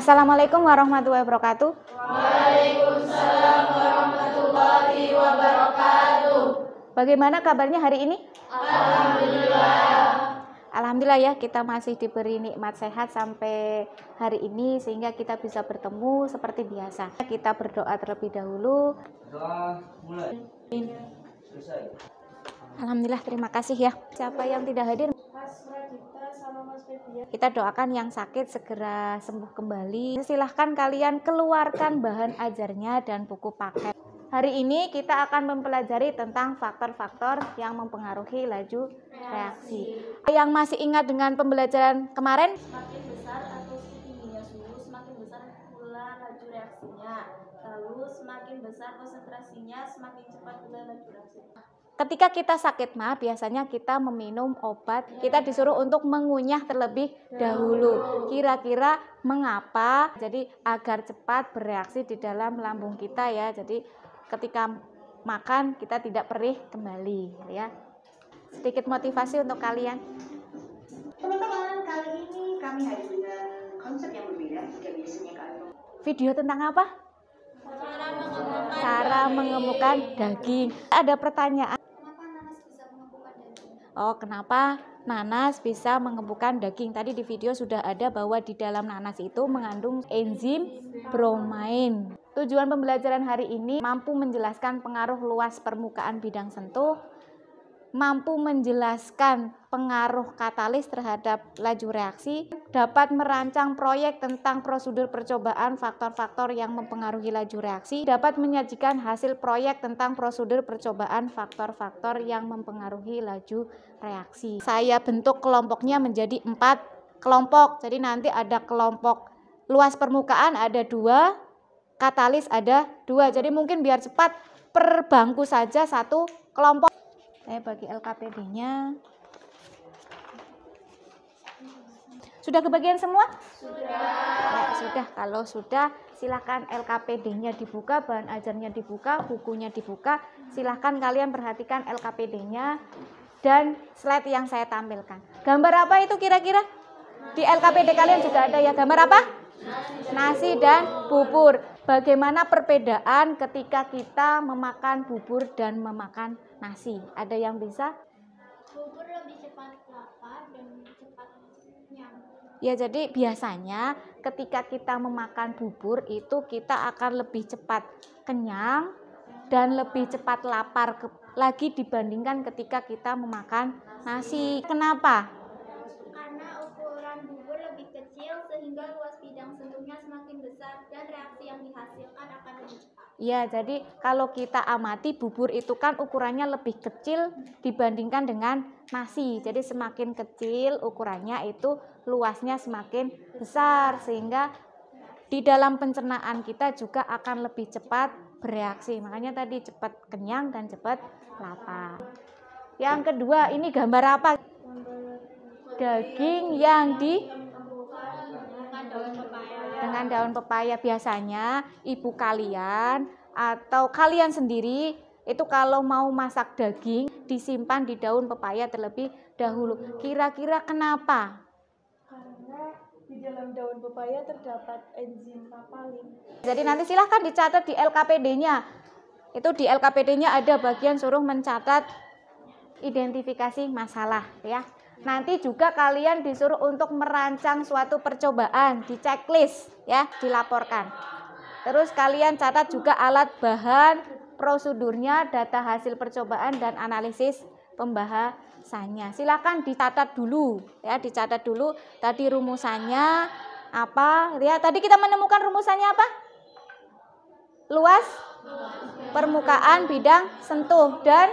Assalamualaikum warahmatullahi wabarakatuh. Waalaikumsalam warahmatullahi wabarakatuh. Bagaimana kabarnya hari ini? Alhamdulillah. Alhamdulillah ya, kita masih diberi nikmat sehat sampai hari ini sehingga kita bisa bertemu seperti biasa. Kita berdoa terlebih dahulu. Doa mulai. Selesai. Alhamdulillah, terima kasih ya. Siapa yang tidak hadir? Kita doakan yang sakit segera sembuh kembali. Silahkan kalian keluarkan bahan ajarnya dan buku paket. Hari ini kita akan mempelajari tentang faktor-faktor yang mempengaruhi laju reaksi. Yang masih ingat dengan pembelajaran kemarin? Semakin besar atau tingginya suhu, semakin besar pula laju reaksinya. Lalu semakin besar konsentrasinya, semakin cepat pula laju reaksinya. Ketika kita sakit mah, biasanya kita meminum obat. Kita disuruh untuk mengunyah terlebih dahulu. Kira-kira mengapa? Jadi agar cepat bereaksi di dalam lambung kita ya. Jadi ketika makan kita tidak perih kembali ya. Sedikit motivasi untuk kalian. Teman-teman, kali ini kami hadir dengan konsep yang berbeda jika biasanya kalian. Video tentang apa? Cara mengemukan daging. Ada pertanyaan. Oh, kenapa nanas bisa mengemukan daging? Tadi di video sudah ada bahwa di dalam nanas itu mengandung enzim bromain. Tujuan pembelajaran hari ini mampu menjelaskan pengaruh luas permukaan bidang sentuh, mampu menjelaskan pengaruh katalis terhadap laju reaksi, dapat merancang proyek tentang prosedur percobaan faktor-faktor yang mempengaruhi laju reaksi, dapat menyajikan hasil proyek tentang prosedur percobaan faktor-faktor yang mempengaruhi laju reaksi. Saya bentuk kelompoknya menjadi 4 kelompok. Jadi nanti ada kelompok luas permukaan ada 2, katalis ada 2. Jadi mungkin biar cepat per bangku saja 1 kelompok. Saya bagi LKPD-nya. Sudah kebagian semua? Sudah. Ya, sudah. Kalau sudah, silakan LKPD-nya dibuka, bahan ajarnya dibuka, bukunya dibuka. Silakan kalian perhatikan LKPD-nya dan slide yang saya tampilkan. Gambar apa itu kira-kira? Di LKPD kalian juga ada ya. Gambar apa? Nasi dan bubur. Bagaimana perbedaan ketika kita memakan bubur dan memakan nasi? Ada yang bisa? Bubur lebih cepat lapar dan cepat kenyang. Ya, jadi biasanya ketika kita memakan bubur itu kita akan lebih cepat kenyang dan lebih cepat lapar lagi dibandingkan ketika kita memakan nasi. Kenapa? Karena ukuran bubur lebih kecil sehingga luas bidang sentuhnya semakin besar dan reaksi yang dihasilkan akan lebih cepat. Ya, jadi kalau kita amati bubur itu kan ukurannya lebih kecil dibandingkan dengan nasi. Jadi semakin kecil ukurannya itu luasnya semakin besar sehingga di dalam pencernaan kita juga akan lebih cepat bereaksi. Makanya tadi cepat kenyang dan cepat lapar. Yang kedua, ini gambar apa? Daging yang dengan daun pepaya. Biasanya ibu kalian atau kalian sendiri itu kalau mau masak daging disimpan di daun pepaya terlebih dahulu. Kira-kira kenapa? Karena di dalam daun pepaya terdapat enzim kapalin. Jadi nanti silahkan dicatat di LKPD-nya. Itu di LKPD-nya ada bagian suruh mencatat identifikasi masalah ya. Nanti juga kalian disuruh untuk merancang suatu percobaan di checklist ya, dilaporkan. Terus kalian catat juga alat bahan, prosedurnya, data hasil percobaan dan analisis pembahasannya. Silakan dicatat dulu ya, dicatat dulu tadi rumusannya apa ya. Tadi kita menemukan rumusannya apa? Luas permukaan bidang sentuh dan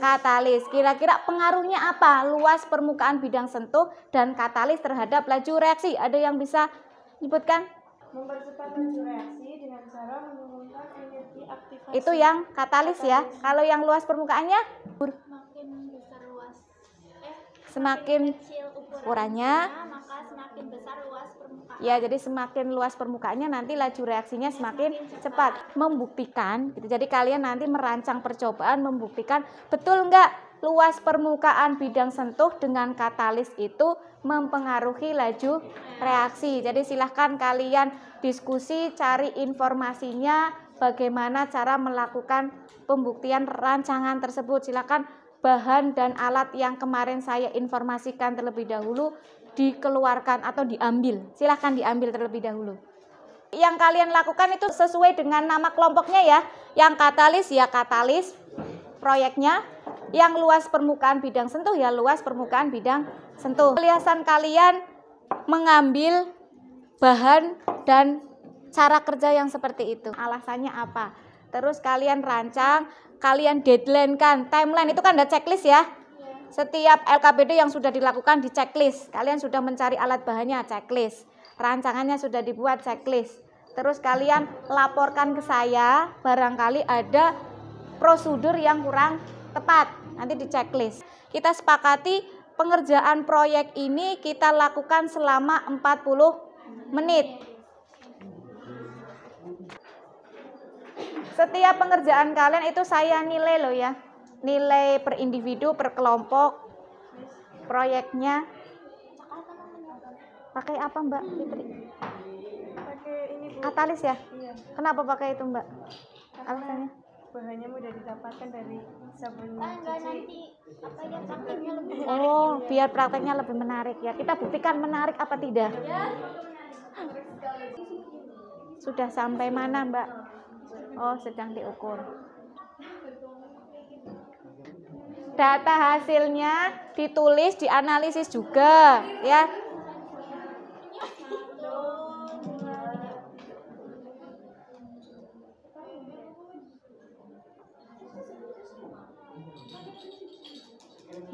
katalis. Kira-kira pengaruhnya apa? Luas permukaan bidang sentuh dan katalis terhadap laju reaksi. Ada yang bisa menyebutkan? Mempercepat laju reaksi dengan cara menurunkan energi aktivasi. Itu yang katalis ya. Kalau yang luas permukaannya? Semakin besar Semakin kecil ukurannya, maka semakin besar luas permukaan. ya, jadi semakin luas permukaannya nanti laju reaksinya semakin cepat. Membuktikan gitu. Jadi kalian nanti merancang percobaan membuktikan betul enggak luas permukaan bidang sentuh dengan katalis itu mempengaruhi laju reaksi. Jadi silahkan kalian diskusi, cari informasinya, bagaimana cara melakukan pembuktian rancangan tersebut. Silahkan bahan dan alat yang kemarin saya informasikan terlebih dahulu dikeluarkan atau diambil. Silahkan diambil terlebih dahulu. Yang kalian lakukan itu sesuai dengan nama kelompoknya ya. Yang katalis ya katalis proyeknya. Yang luas permukaan bidang sentuh ya luas permukaan bidang sentuh. Kelihasan kalian mengambil bahan dan cara kerja yang seperti itu. Alasannya apa? Terus kalian rancang, kalian deadline kan. Timeline itu kan ada checklist ya. Setiap LKPD yang sudah dilakukan di checklist. Kalian sudah mencari alat bahannya checklist. Rancangannya sudah dibuat checklist. Terus kalian laporkan ke saya, barangkali ada prosedur yang kurang tepat. Nanti di checklist. Kita sepakati pengerjaan proyek ini kita lakukan selama 40 menit. Setiap pengerjaan kalian itu saya nilai loh ya. Nilai per individu, per kelompok, proyeknya. Pakai apa Mbak Fitri? Pakai ini Bu. Katalis ya? Iya. Kenapa pakai itu Mbak? Karena Alasannya? bahannya mudah didapatkan dari sabun cuci. Oh, biar prakteknya lebih menarik ya. Kita buktikan menarik apa tidak. Sudah sampai mana Mbak? Oh, sedang diukur. Data hasilnya ditulis, dianalisis juga ya.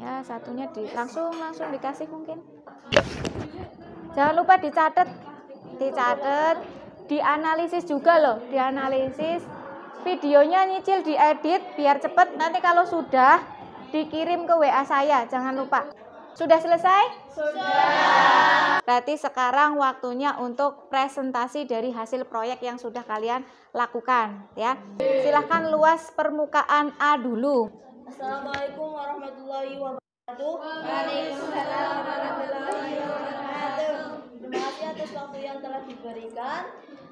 Ya, satunya langsung dikasih mungkin. Jangan lupa dicatat, dianalisis juga loh, dianalisis. Videonya nyicil diedit biar cepet. Nanti kalau sudah dikirim ke WA saya, jangan lupa. Sudah selesai? Sudah. Berarti sekarang waktunya untuk presentasi dari hasil proyek yang sudah kalian lakukan ya. Silahkan luas permukaan A dulu. Assalamualaikum warahmatullahi wabarakatuh. Waalaikumsalam warahmatullahi wabarakatuh. Terima kasih atas waktu yang telah diberikan.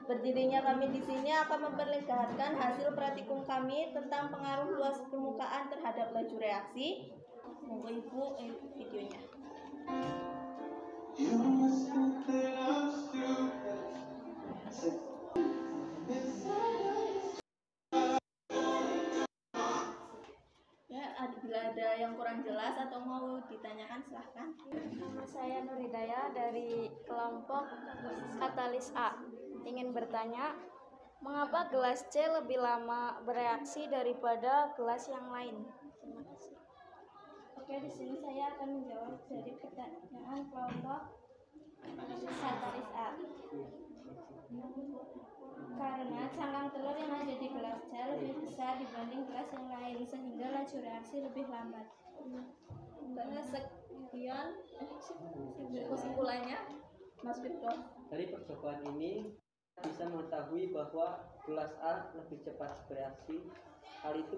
Berdirinya kami di sini akan memperlihatkan hasil praktikum kami tentang pengaruh luas permukaan terhadap laju reaksi. Monggo Ibu videonya. Ya, bila ada yang kurang jelas atau mau ditanyakan silahkan. Nama saya Nur Hidayah dari kelompok Katalis A. Ingin bertanya, mengapa gelas C lebih lama bereaksi daripada gelas yang lain? Terima kasih. Oke, di sini saya akan menjawab dari pertanyaan kelompok Katalis A. Karena cangkang telur yang ada di gelas C lebih besar dibanding gelas yang lain, sehingga laju reaksi lebih lambat. Karena sekian kesimpulannya, Mas Fitro. Dari percobaan ini bisa mengetahui bahwa gelas A lebih cepat bereaksi. Hal itu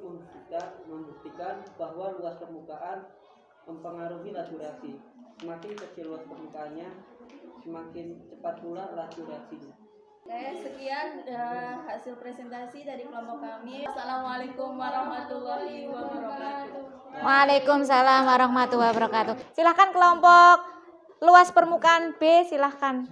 membuktikan bahwa luas permukaan mempengaruhi laju reaksi. Semakin kecil luas permukaannya, semakin cepat pula laju reaksinya. Oke, sekian hasil presentasi dari kelompok kami. Assalamualaikum warahmatullahi wabarakatuh. Waalaikumsalam warahmatullahi wabarakatuh. Silahkan kelompok luas permukaan B, silahkan.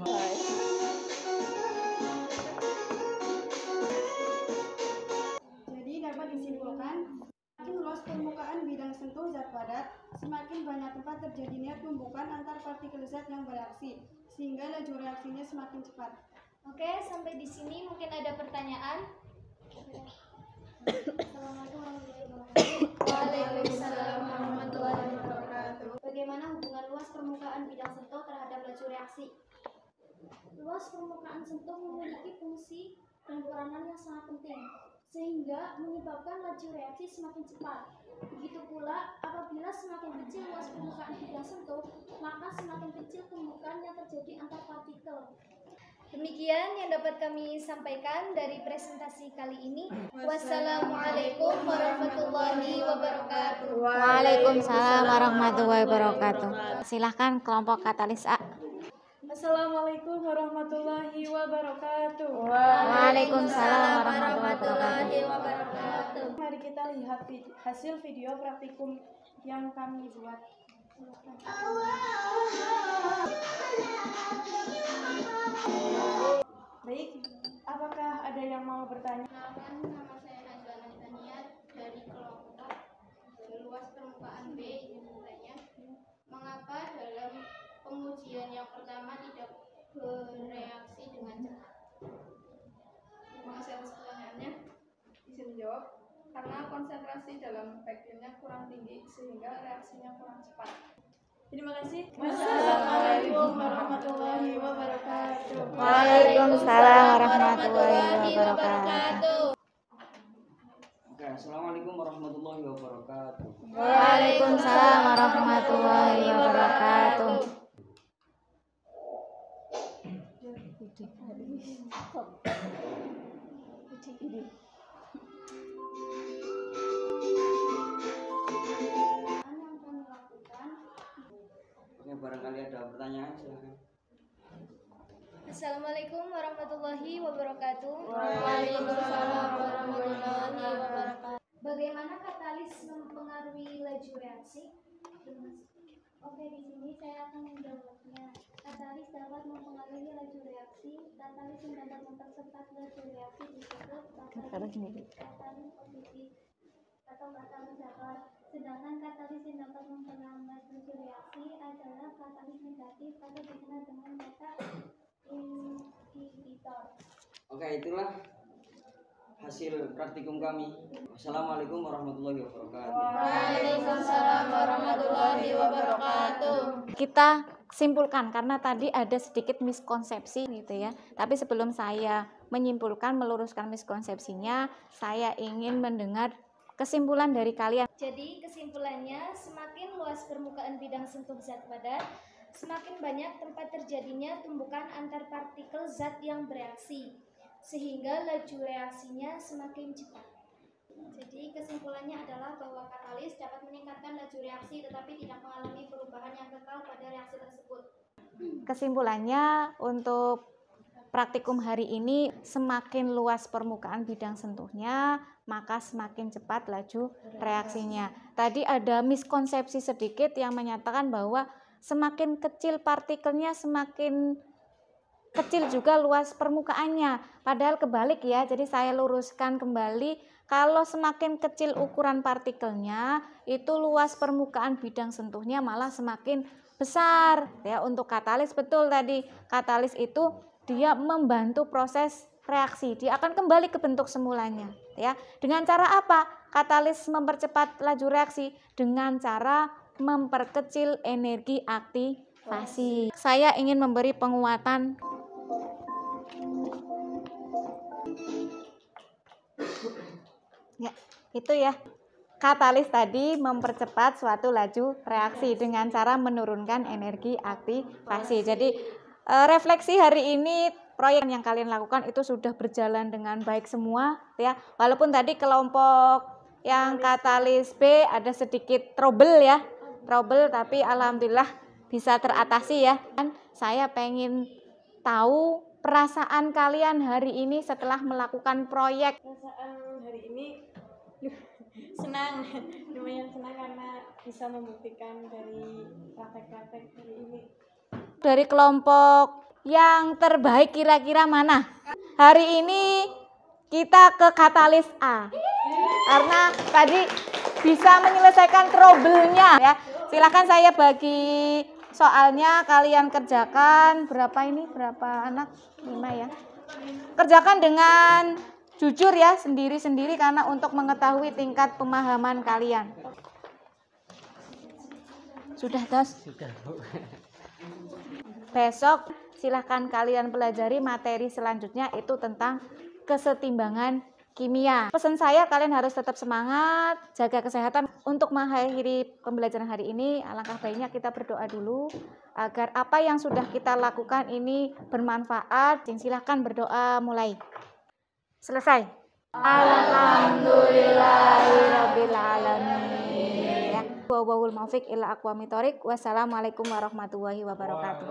Jadi dapat disimpulkan, semakin luas permukaan bidang sentuh zat padat, semakin banyak tempat terjadinya tumbukan antar partikel zat yang bereaksi, sehingga laju reaksinya semakin cepat. Oke, sampai di sini mungkin ada pertanyaan. Assalamualaikum warahmatullahi wabarakatuh. Waalaikumsalam warahmatullahi wabarakatuh. Bagaimana hubungan luas permukaan bidang sentuh terhadap laju reaksi? Luas permukaan sentuh memiliki fungsi dan peranan yang sangat penting, sehingga menyebabkan laju reaksi semakin cepat. Begitu pula, apabila semakin kecil luas permukaan bidang sentuh, maka semakin kecil tumbukan yang terjadi antar partikel. Demikian yang dapat kami sampaikan dari presentasi kali ini. Wassalamualaikum warahmatullahi wabarakatuh. Waalaikumsalam warahmatullahi wabarakatuh. Silahkan kelompok Katalis A. Assalamualaikum warahmatullahi wabarakatuh. Waalaikumsalam warahmatullahi wabarakatuh. Mari kita lihat hasil video praktikum yang kami buat. Baik, apakah ada yang mau bertanya? Nama saya Najwa Nathaniar dari kelompok luas permukaan B. Ingin bertanya, mengapa dalam pengujian yang pertama tidak bereaksi dengan cepat? Terima kasih atas pertanyaannya. Izin jawab, karena konsentrasi dalam bakterinnya kurang tinggi sehingga reaksinya kurang cepat. Terima kasih. Wassalamualaikum warahmatullahi wabarakatuh. Waalaikumsalam warahmatullahi wabarakatuh. Oke, assalamualaikum warahmatullahi wabarakatuh. Waalaikumsalam warahmatullahi wabarakatuh. Oke, barangkali ada pertanyaan, silakan. Assalamualaikum warahmatullahi wabarakatuh. Waalaikumsalam warahmatullahi wabarakatuh. Bagaimana katalis mempengaruhi laju reaksi? Oke, di sini saya akan menjawabnya. Katalis dapat mempengaruhi laju reaksi. Katalis yang dapat mempercepat laju reaksi disebut katalis positif atau katalis dasar. Sedangkan katalis yang dapat memperlambat laju reaksi adalah katalis negatif atau dikenal dengan kata inhibitor. Oke, itulah hasil praktikum kami. Wassalamualaikum warahmatullahi wabarakatuh. Waalaikumsalam warahmatullahi wabarakatuh. Kita simpulkan karena tadi ada sedikit miskonsepsi gitu ya. Tapi sebelum saya menyimpulkan, meluruskan miskonsepsinya, saya ingin mendengar kesimpulan dari kalian. Jadi kesimpulannya, semakin luas permukaan bidang sentuh zat padat, semakin banyak tempat terjadinya tumbukan antar partikel zat yang bereaksi, sehingga laju reaksinya semakin cepat. Jadi kesimpulannya adalah bahwa katalis dapat meningkatkan laju reaksi tetapi tidak mengalami perubahan yang kekal pada reaksi tersebut. Kesimpulannya untuk praktikum hari ini, semakin luas permukaan bidang sentuhnya, maka semakin cepat laju reaksinya. Tadi ada miskonsepsi sedikit yang menyatakan bahwa semakin kecil partikelnya, semakin kecil juga luas permukaannya. Padahal kebalik ya, jadi saya luruskan kembali. Kalau semakin kecil ukuran partikelnya, itu luas permukaan bidang sentuhnya malah semakin besar. Ya, untuk katalis betul tadi, katalis itu dia membantu proses reaksi, dia akan kembali ke bentuk semulanya. Ya, dengan cara apa? Katalis mempercepat laju reaksi dengan cara memperkecil energi aktivasi. Saya ingin memberi penguatan. Ya, itu ya. Katalis tadi mempercepat suatu laju reaksi dengan cara menurunkan energi aktivasi. Jadi refleksi hari ini, proyek yang kalian lakukan itu sudah berjalan dengan baik semua ya. Walaupun tadi kelompok yang katalis B ada sedikit trouble ya. Trouble, tapi alhamdulillah bisa teratasi ya. Dan saya pengen tahu perasaan kalian hari ini setelah melakukan proyek. Perasaan hari ini senang, lumayan senang karena bisa membuktikan dari praktek-praktek hari ini. Dari kelompok yang terbaik kira-kira mana? Hari ini kita ke katalis A. Karena tadi bisa menyelesaikan trouble-nya ya. Silakan saya bagi soalnya, kalian kerjakan. Berapa ini? Berapa anak? 5 ya. Kerjakan dengan jujur ya, sendiri-sendiri karena untuk mengetahui tingkat pemahaman kalian. Sudah, Tos? Sudah, Bu. Besok silahkan kalian pelajari materi selanjutnya, itu tentang kesetimbangan kimia. Pesan saya, kalian harus tetap semangat, jaga kesehatan. Untuk mengakhiri pembelajaran hari ini, alangkah baiknya kita berdoa dulu agar apa yang sudah kita lakukan ini bermanfaat. Silahkan berdoa, mulai. Selesai. Alhamdulillahirabbil alamin. Wallahul muwaffiq ila aqwamit thoriq. Wassalamualaikum warahmatullahi wabarakatuh.